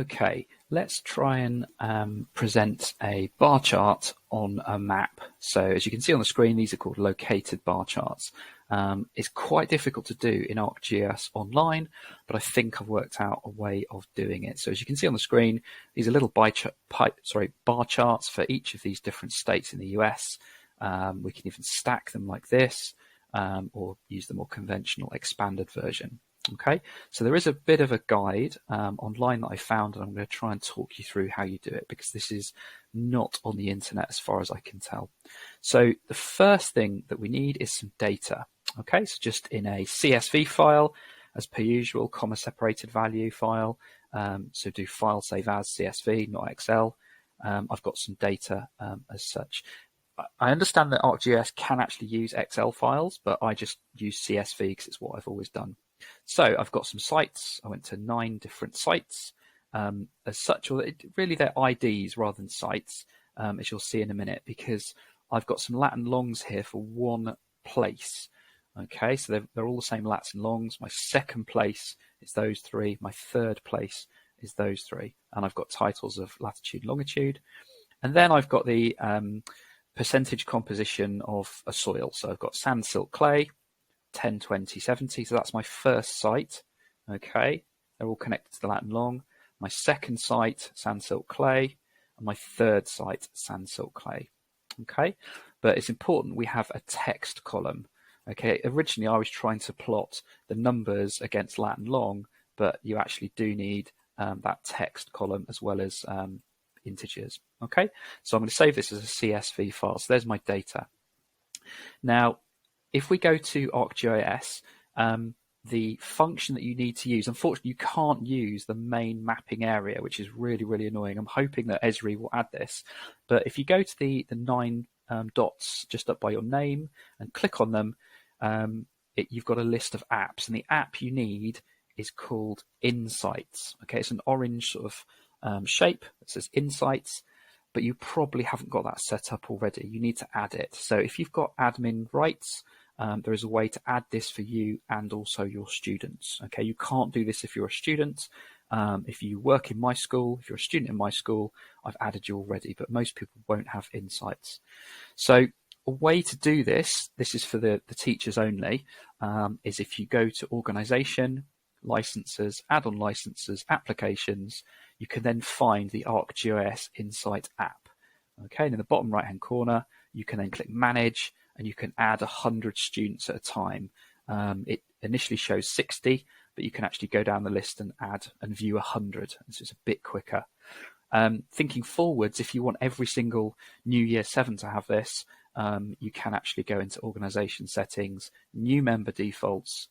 Okay, let's try and present a bar chart on a map. So as you can see on the screen, these are called located bar charts. It's quite difficult to do in ArcGIS Online, but I think I've worked out a way of doing it. So as you can see on the screen, these are little bar charts for each of these different states in the US. We can even stack them like this, or use the more conventional expanded version. Okay, so there is a bit of a guide online that I found, and I'm going to try and talk you through how you do it, because this is not on the internet as far as I can tell. So the first thing that we need is some data. Okay, so just in a CSV file, as per usual, comma separated value file. So do file save as CSV, not Excel. I've got some data as such. I understand that ArcGIS can actually use Excel files, but I just use CSV because it's what I've always done. So I've got some sites. I went to 9 different sites as such, or really they're IDs rather than sites, as you'll see in a minute, because I've got some lat and longs here for one place. Okay, so they're all the same lats and longs. My second place is those 3. My third place is those 3. And I've got titles of latitude and longitude. And then I've got the percentage composition of a soil. So I've got sand, silt, clay, 10, 20, 70. So that's my first site. Okay, they're all connected to the lat and long. My second site, sand, silt, clay, and my third site, sand, silt, clay. Okay, but it's important we have a text column. Okay, originally I was trying to plot the numbers against lat and long, but you actually do need that text column as well as integers. Okay, so I'm going to save this as a CSV file. So there's my data. Now, if we go to ArcGIS, the function that you need to use, unfortunately, you can't use the main mapping area, which is really, really annoying. I'm hoping that Esri will add this. But if you go to the 9 dots just up by your name and click on them, you've got a list of apps. And the app you need is called Insights. Okay, it's an orange sort of shape that says Insights, but you probably haven't got that set up already. You need to add it. So if you've got admin rights, there is a way to add this for you and also your students. Okay, you can't do this if you're a student. If you work in my school, if you're a student in my school, I've added you already, but most people won't have Insights. So a way to do this is for the teachers only, is if you go to Organization, Licenses, Add-on Licenses, Applications, you can then find the ArcGIS Insight app. Okay, and in the bottom right-hand corner, you can then click Manage, and you can add 100 students at a time. It initially shows 60, but you can actually go down the list and add and view 100. So it's a bit quicker. Thinking forwards, if you want every single new Year 7 to have this, you can actually go into Organization Settings, New Member Defaults,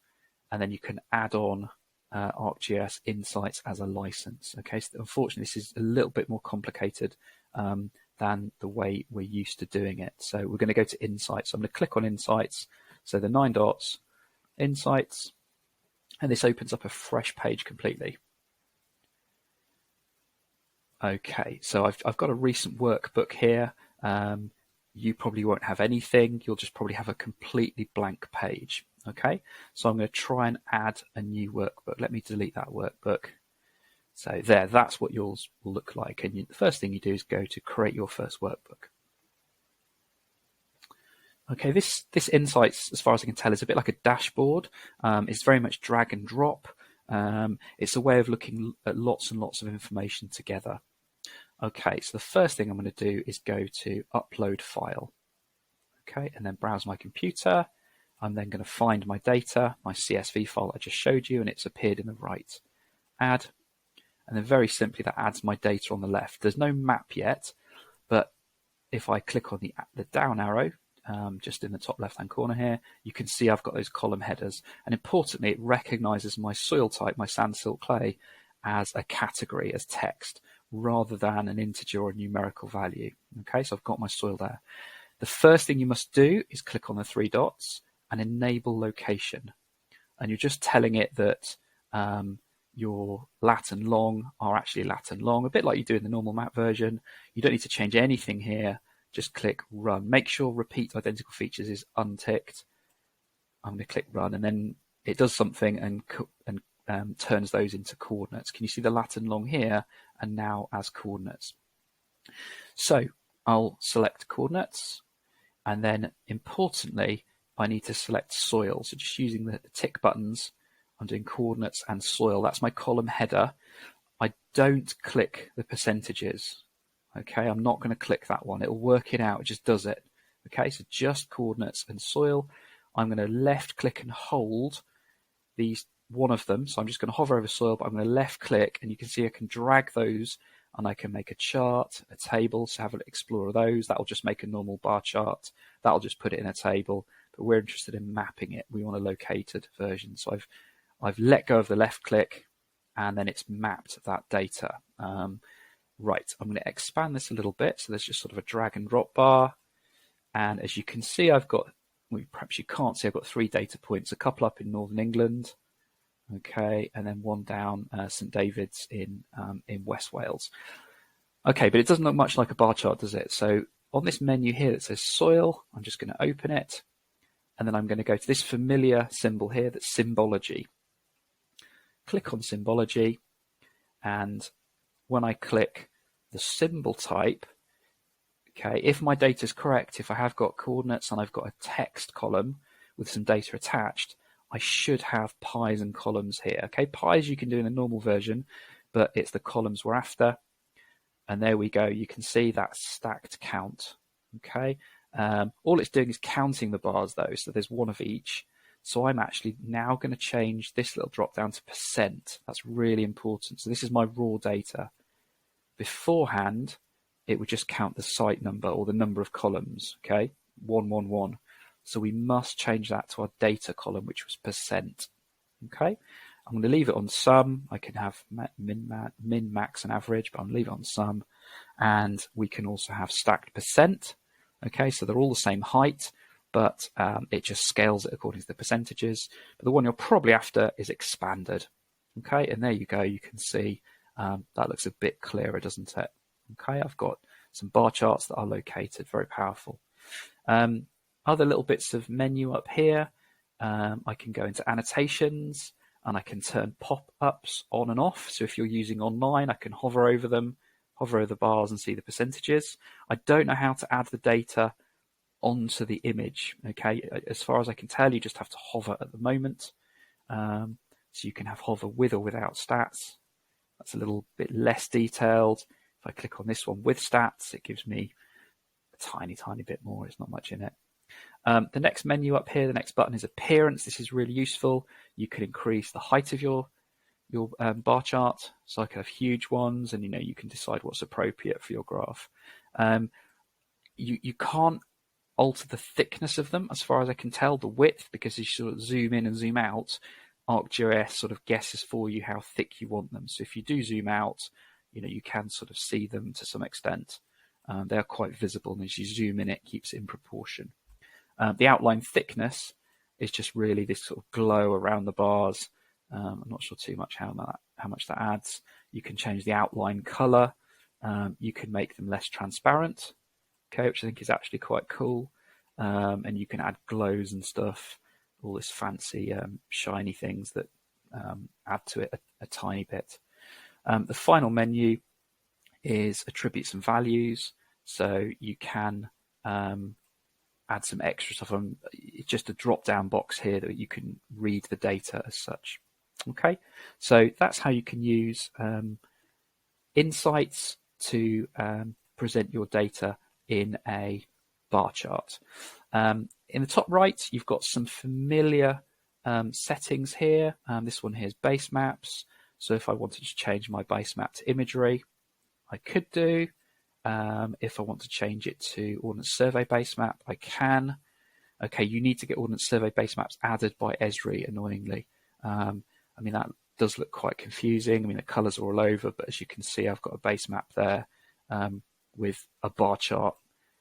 and then you can add on ArcGIS Insights as a license. Okay, so unfortunately, this is a little bit more complicated than the way we're used to doing it. So we're going to go to Insights. So I'm going to click on Insights. So the 9 dots, Insights, and this opens up a fresh page completely. Okay, so I've got a recent workbook here. You probably won't have anything. You'll just probably have a completely blank page. Okay, so I'm going to try and add a new workbook. Let me delete that workbook. So there, that's what yours will look like. And the first thing you do is go to create your first workbook. Okay, this Insights, as far as I can tell, is a bit like a dashboard. It's very much drag and drop. It's a way of looking at lots and lots of information together. Okay, so the first thing I'm going to do is go to Upload File. Okay, and then browse my computer. I'm then going to find my data, my CSV file I just showed you, and it's appeared in the right. Add. And then very simply, that adds my data on the left. There's no map yet, but if I click on the down arrow, just in the top left-hand corner here, you can see I've got those column headers. And importantly, it recognizes my soil type, my sand, silt, clay, as a category, as text, rather than an integer or a numerical value. Okay, so I've got my soil there. The first thing you must do is click on the 3 dots and enable location. And you're just telling it that your lat and long are actually lat and long, a bit like you do in the normal map version. You don't need to change anything here. Just click Run. Make sure Repeat Identical Features is unticked. I'm going to click Run, and then it does something and turns those into coordinates. Can you see the Latin long here and now as coordinates? So I'll select coordinates, and then importantly, I need to select soil. So just using the tick buttons, I'm doing coordinates and soil. That's my column header. I don't click the percentages. Okay, I'm not going to click that one. It'll work it out. It just does it. Okay, so just coordinates and soil. I'm going to left click and hold these, one of them. So I'm just going to hover over soil, but I'm going to left click, and you can see I can drag those, and I can make a chart, a table. So have an explore of those. That'll just make a normal bar chart. That'll just put it in a table. But we're interested in mapping it. We want a located version. So I've let go of the left click, and then it's mapped that data. Right, I'm going to expand this a little bit. So there's just sort of a drag and drop bar. And as you can see, I've got, well, perhaps you can't see, I've got 3 data points, a couple up in Northern England, okay, and then one down St David's in West Wales. Okay, but it doesn't look much like a bar chart, does it? So on this menu here that says soil, I'm just going to open it, and then I'm going to go to this familiar symbol here that's symbology. Click on symbology, and when I click the symbol type, okay, if my data is correct, if I have got coordinates and I've got a text column with some data attached, I should have pies and columns here. Okay, pies you can do in a normal version, but it's the columns we're after. And there we go. You can see that stacked count. Okay, all it's doing is counting the bars though, so there's one of each. So I'm actually now going to change this little drop down to %. That's really important. So this is my raw data. Beforehand, it would just count the site number or the number of columns, okay, 111. So we must change that to our data column, which was %. Okay, I'm going to leave it on sum. I can have min, max, and average, but I'm going to leave it on sum. And we can also have stacked %. Okay, so they're all the same height, but it just scales it according to the percentages. But the one you're probably after is expanded. Okay, and there you go. You can see that looks a bit clearer, doesn't it? Okay, I've got some bar charts that are located, very powerful. Other little bits of menu up here. I can go into annotations, and I can turn pop-ups on and off. So if you're using online, I can hover over them, hover over the bars and see the percentages. I don't know how to add the data onto the image. Okay, as far as I can tell, you just have to hover at the moment. So you can have hover with or without stats. That's a little bit less detailed. If I click on this one with stats, it gives me a tiny bit more. It's not much in it. The next menu up here, the next button is appearance. This is really useful. You can increase the height of your bar chart. So I can have huge ones, and you can decide what's appropriate for your graph. You can't alter the thickness of them, as far as I can tell, the width, because you sort of zoom in and zoom out. ArcGIS sort of guesses for you how thick you want them. So if you do zoom out, you can sort of see them to some extent. They are quite visible, and as you zoom in, it keeps it in proportion. The outline thickness is just really this sort of glow around the bars. I'm not sure too much how much that adds. You can change the outline color. You can make them less transparent, okay, which I think is actually quite cool. And you can add glows and stuff, all this fancy shiny things that add to it a tiny bit. The final menu is attributes and values. So you can add some extra stuff on. It's just a drop-down box here that you can read the data as such. Okay, so that's how you can use insights to present your data in a bar chart. In the top right, you've got some familiar settings here. This one here is base maps. So if I wanted to change my base map to imagery, I could do. If I want to change it to Ordnance Survey base map, I can. Okay, you need to get Ordnance Survey base maps added by Esri, annoyingly. I mean, that does look quite confusing. I mean, the colors are all over, but as you can see, I've got a base map there with a bar chart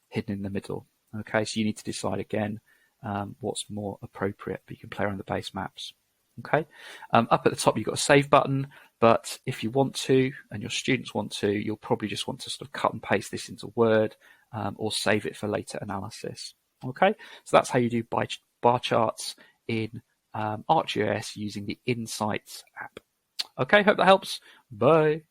hidden in the middle. Okay, so you need to decide again what's more appropriate, but you can play around the base maps. Okay, up at the top, you've got a save button, but if you want to, and your students want to, you'll probably just want to sort of cut and paste this into Word or save it for later analysis. Okay, so that's how you do bar charts in ArcGIS using the Insights app. Okay, hope that helps. Bye.